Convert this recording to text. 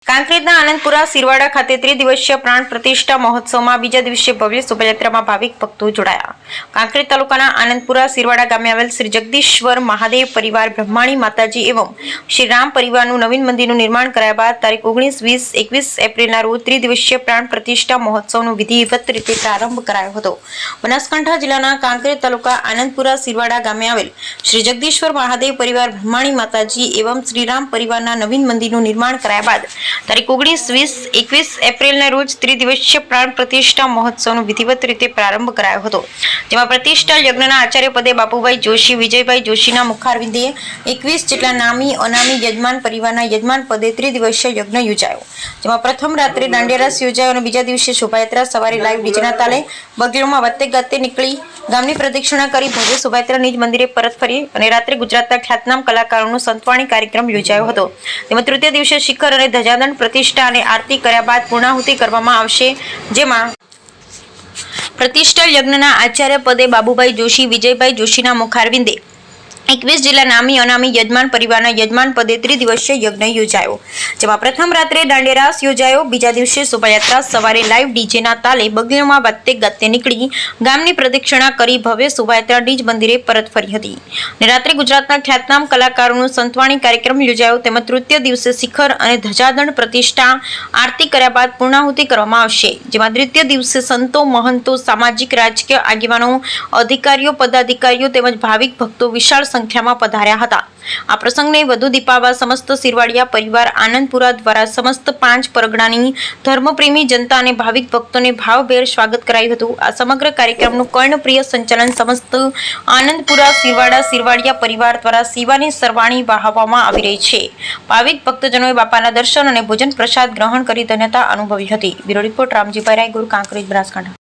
કાંકરેજના આનંદપુરા સિરવાડા ખાતે ત્રિદિવસીય પ્રાણ પ્રતિષ્ઠા મહોત્સવમાં બીજા દિવસે ભવ્ય શોભાયાત્રામાં ભાવિક ભક્તો જોડાયા. કાંકરેજ તાલુકાના આનંદપુરા સિરવાડા ગામે આવેલ શ્રી જગદીશ્વર મહાદેવ પરિવાર બ્રહ્માણી માતાજી એવં શ્રી રામ પરિવારનું નવીન મંદિરનું નિર્માણ કરાયા બાદ તારીખ 19, 20, 21 એપ્રિલના રોજ ત્રિદિવસીય પ્રાણ પ્રતિષ્ઠા મહોત્સવનો વિધિવત રીતે પ્રારંભ કરાયો હતો. બનાસકાંઠા જિલ્લાના કાંકરેજ તાલુકા આનંદપુરા સિરવાડા ગામે આવેલ શ્રી જગદીશ્વર મહાદેવ પરિવાર બ્રહ્માણી માતાજી એવં શ્રી રામ પરિવારના નવીન મંદિરનું નિર્માણ કરાયા બાદ તારીખ 19, 20, 21 એપ્રિલના રોજ ત્રિદિવસીય પ્રાણ પ્રતિષ્ઠા મહોત્સવનો વિધિવત રીતે પ્રારંભ કરાયો હતો. જેમાં પ્રતિષ્ઠા યજ્ઞના આચાર્ય પદે બાપુભાઈ જોશી, વિજયભાઈ જોશીના મુખારવિંદે 21 જેટલા નામી અનામી યજમાન પરિવારના યજમાન પદે ત્રિદિવસીય યજ્ઞ યોજાયો. જેમાં પ્રથમ રાત્રે દાંડિયા રાસ યોજાયો અને બીજા દિવસે શોભાયાત્રા સવારે લાઈવ ડીજેના તાલે બગીરોમાં વાતે ગાતે નીકળી ગામની પ્રદક્ષિણા કરી ભવ્ય શોભાયાત્રા નિજ મંદિરે પરત ફરી અને રાત્રે ગુજરાતના ખ્યાતનામ કલાકારોનો સંતવાણી કાર્યક્રમ યોજાયો હતો. તેમાં તૃતીય દિવસે શિખર અને ધજાદંડ પ્રતિષ્ઠા અને આરતી કર્યા બાદ પૂર્ણાહુતિ કરવામાં આવશે. જેમાં પ્રતિષ્ઠા યજ્ઞના આચાર્ય પદે બાબુભાઈ જોશી, વિજયભાઈ જોશીના મુખારવિંદે 21 જેટલા નામી અનામી યજમાન પરિવારના યજમાન પદે ત્રિદિવસીય યજ્ઞ યોજાયો. જેમાં પ્રથમ રાત્રે દાંડિયા રાસ યોજાયો. બીજા દિવસે શોભાયાત્રા સવારે લાઈવ ડીજેના તાલે બગીરોમાં વાતે ગાતે નીકળી ગામની પ્રદક્ષિણા કરી ભવ્ય શોભાયાત્રા નિજ મંદિરે પરત ફરી હતી અને રાત્રે ગુજરાતના ખ્યાતનામ કલાકારોનો સંતવાણી કાર્યક્રમ યોજાયો. તેમજ તૃતીય દિવસે શિખર અને ધજાદંડ પ્રતિષ્ઠા આરતી કર્યા બાદ પૂર્ણાહુતિ કરવામાં આવશે. જેમાં તૃતીય દિવસે સંતો, મહંતો, સામાજિક રાજકીય આગેવાનો, અધિકારીઓ, પદાધિકારીઓ તેમજ ભાવિક ભક્તો વિશાળ સંખ્યામાં પધાર્યા હતા. આ પ્રસંગને વધુ દીપાવવા સમસ્ત સિરવાડિયા પરિવાર આનંદપુરા દ્વારા સમસ્ત 5 પરગણાની ધર્મપ્રેમી જનતા અને ભાવિક ભક્તોને ભાવભેર સ્વાગત કરાયું હતું. આ સમગ્ર કાર્યક્રમનું કર્ણપ્રિય સંચાલન સમસ્ત આનંદપુરા સિરવાડિયા પરિવાર દ્વારા સેવાની સરવાણી વહાવવામાં આવી રહી છે. ભાવિક ભક્તજનોએ બાપાના દર્શન અને ભોજન પ્રસાદ ગ્રહણ કરી ધન્યતા અનુભવી હતી. Bureau report Ramjibhai Raygur, Kankrej, Banaskantha.